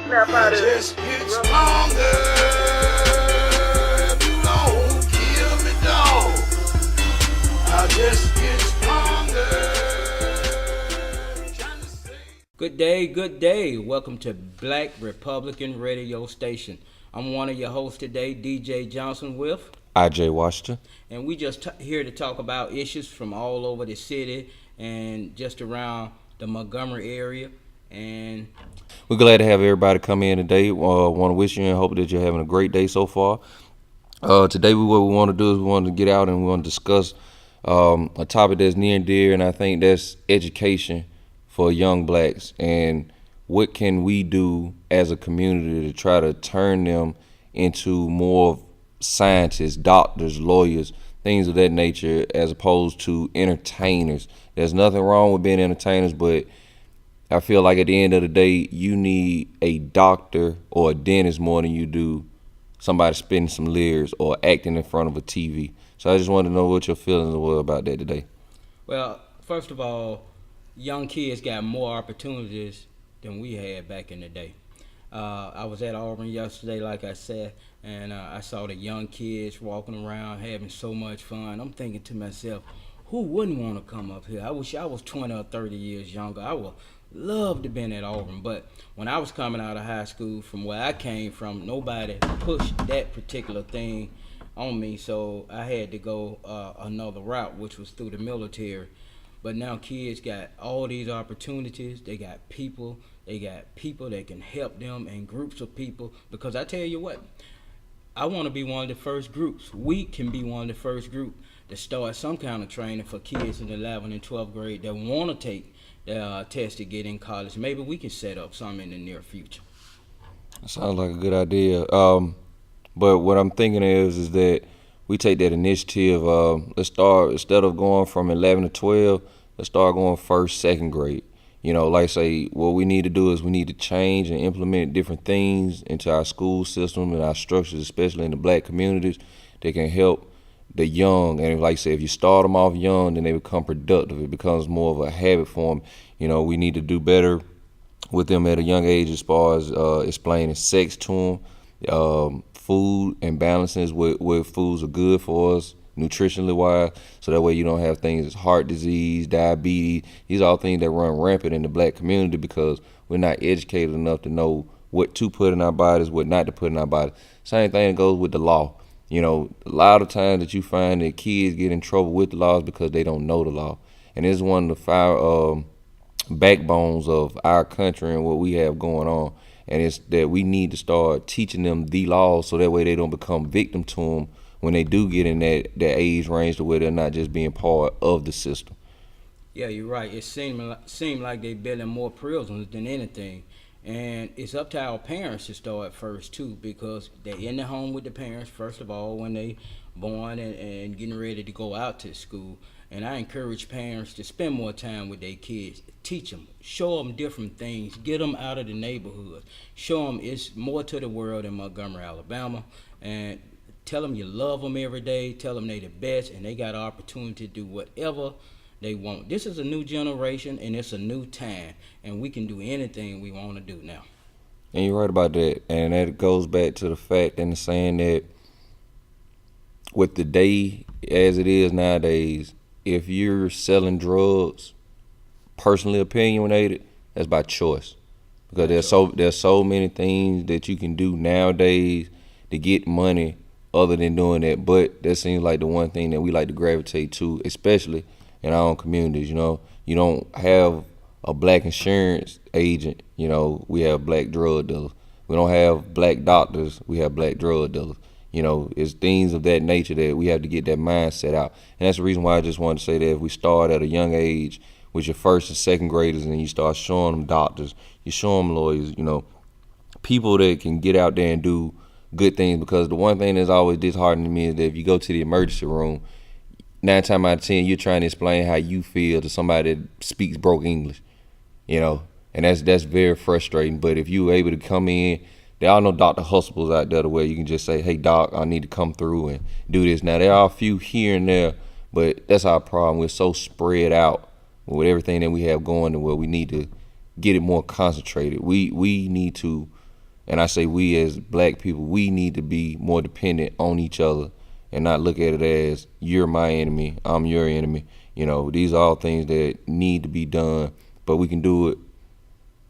snap out of it. Just get stronger. If you don't kill me, dog, I'll just get stronger. Good day. Welcome to Black Republican Radio Station. I'm one of your hosts today, DJ Johnson with IJ Washington. And we just here to talk about issues from all over the city and just around the Montgomery area. And we're glad to have everybody come in today. Want to wish you and hope that you're having a great day so far. Today, what we want to do is we want to get out and we want to discuss a topic that's near and dear, and I think that's education for young blacks, and what can we do as a community to try to turn them into more scientists, doctors, lawyers, things of that nature, as opposed to entertainers. There's nothing wrong with being entertainers, but I feel like at the end of the day, you need a doctor or a dentist more than you do somebody spitting some lyrics or acting in front of a TV. So I just wanted to know what your feelings were about that today. Well, first of all, young kids got more opportunities than we had back in the day. I was at Auburn yesterday, like I said, and I saw the young kids walking around having so much fun. I'm thinking to myself, who wouldn't want to come up here? I wish I was 20 or 30 years younger. I would love to have been at Auburn, but when I was coming out of high school, from where I came from, nobody pushed that particular thing on me, so I had to go another route, which was through the military. But now kids got all these opportunities. They got people that can help them, and groups of people. Because I tell you what, I want to be one of the first groups. We can be one of the first groups to start some kind of training for kids in the 11th and 12th grade that want to take the test to get in college. Maybe we can set up something in the near future. Sounds like a good idea. But what I'm thinking is that we take that initiative. Let's start, instead of going from 11 to 12, let's start going first, second grade. You know, like say, what we need to do is we need to change and implement different things into our school system and our structures, especially in the black communities, that can help the young. And like I say, if you start them off young, then they become productive. It becomes more of a habit for them. You know, we need to do better with them at a young age as far as explaining sex to them, food and balances, what foods are good for us nutritionally wise, so that way you don't have things as heart disease, diabetes. These are all things that run rampant in the black community because we're not educated enough to know what to put in our bodies, what not to put in our bodies. Same thing goes with the law. You know, a lot of times that you find that kids get in trouble with the laws because they don't know the law. And this is one of the five backbones of our country and what we have going on. And it's that we need to start teaching them the laws so that way they don't become victim to them when they do get in that age range to where they're not just being part of the system. Yeah, you're right. It seemed like they're building more prisons than anything. And it's up to our parents to start first, too, because they're in the home with the parents, first of all, when they born and getting ready to go out to school. And I encourage parents to spend more time with their kids. Teach them, show them different things, get them out of the neighborhood. Show them it's more to the world than Montgomery, Alabama. And tell them you love them every day. Tell them they're the best and they got an opportunity to do whatever they want. This is a new generation and it's a new time. And we can do anything we want to do now. And you're right about that. And that goes back to the fact and the saying that with the day as it is nowadays, if you're selling drugs, personally opinionated, that's by choice. Because there's so many things that you can do nowadays to get money other than doing that. But that seems like the one thing that we like to gravitate to, especially in our own communities. You know, you don't have a black insurance agent. You know, we have black drug dealers. We don't have black doctors. We have black drug dealers. You know, it's things of that nature that we have to get that mindset out. And that's the reason why I just wanted to say that if we start at a young age with your first and second graders and you start showing them doctors, you show them lawyers, you know, people that can get out there and do good things. Because the one thing that's always disheartening to me is that if you go to the emergency room, 9 times out of 10, you're trying to explain how you feel to somebody that speaks broke English, you know, and that's very frustrating. But if you were able to come in, there are no Dr. Hustables out there where you can just say, hey, doc, I need to come through and do this. Now, there are a few here and there, but that's our problem. We're so spread out with everything that we have going to where we need to get it more concentrated. We need to And I say we as black people, we need to be more dependent on each other and not look at it as you're my enemy, I'm your enemy. You know, these are all things that need to be done, but we can do it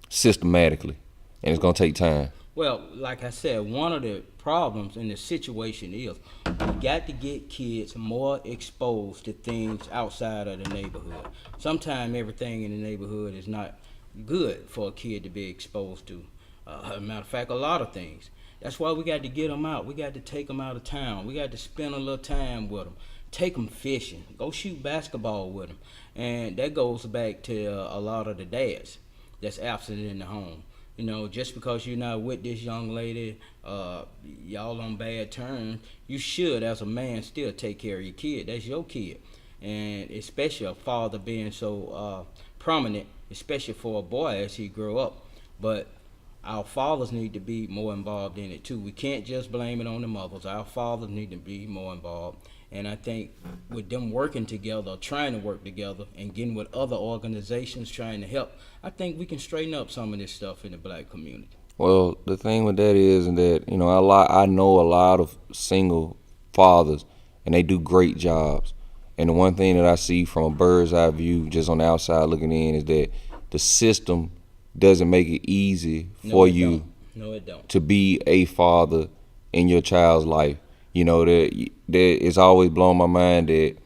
systematically, and it's gonna take time. Well, like I said, one of the problems in the situation is we got to get kids more exposed to things outside of the neighborhood. Sometimes everything in the neighborhood is not good for a kid to be exposed to. Matter of fact, a lot of things. That's why we got to get them out. We got to take them out of town. We got to spend a little time with them. Take them fishing. Go shoot basketball with them. And that goes back to a lot of the dads that's absent in the home. You know, just because you're not with this young lady, y'all on bad terms, you should, as a man, still take care of your kid. That's your kid. And especially a father being so prominent, especially for a boy as he grow up. But our fathers need to be more involved in it too. We can't just blame it on the mothers. Our fathers need to be more involved. And I think with them working together, or trying to work together, and getting with other organizations trying to help, I think we can straighten up some of this stuff in the black community. Well, the thing with that is that, you know, I know a lot of single fathers, and they do great jobs. And the one thing that I see from a bird's eye view, just on the outside looking in, is that the system doesn't make it easy for you to be a father in your child's life. You know, that it's always blown my mind that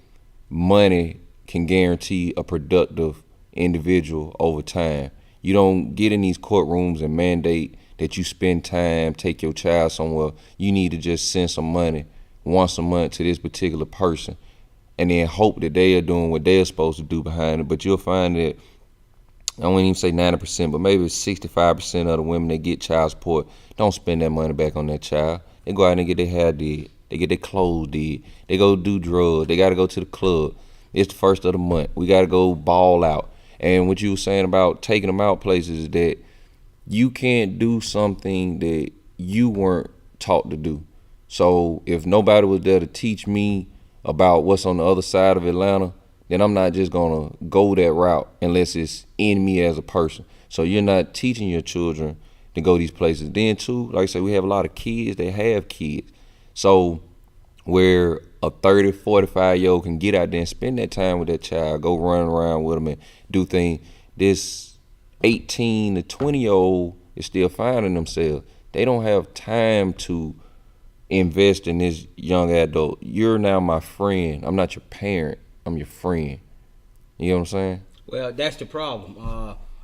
money can guarantee a productive individual over time. You don't get in these courtrooms and mandate that you spend time, take your child somewhere. You need to just send some money once a month to this particular person and then hope that they are doing what they're supposed to do behind it. But you'll find that, I wouldn't even say 90%, but maybe 65% of the women that get child support don't spend that money back on that child. They go out and get their hair did. They get their clothes did. They go do drugs. They got to go to the club. It's the first of the month. We got to go ball out. And what you were saying about taking them out places is that you can't do something that you weren't taught to do. So if nobody was there to teach me about what's on the other side of Atlanta, then I'm not just going to go that route unless it's in me as a person. So you're not teaching your children to go these places. Then too, like I said, we have a lot of kids that have kids. So where a 30, 45-year-old can get out there and spend that time with that child, go run around with them and do things, this 18 to 20-year-old is still finding themselves. They don't have time to invest in this young adult. You're now my friend. I'm not your parent. I'm your friend. You know what I'm saying? Well, that's the problem.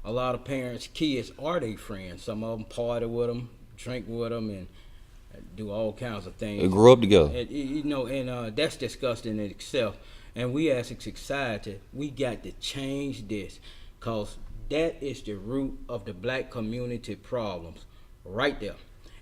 A lot of parents' kids are their friends. Some of them party with them, drink with them, and do all kinds of things. They grew up together. And, you know, and that's disgusting in itself. And we as a society, we got to change this, because that is the root of the black community problems right there.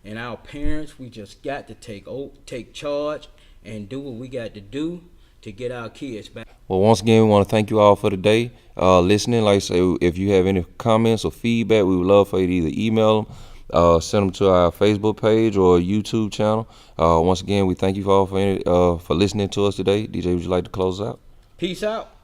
And our parents, we just got to take charge and do what we got to do to get our kids back. Well, once again, we want to thank you all for today listening. Like I say, if you have any comments or feedback, we would love for you to either email them, send them to our Facebook page or YouTube channel. Once again, we thank you all for listening to us today. DJ, would you like to close out? Peace out.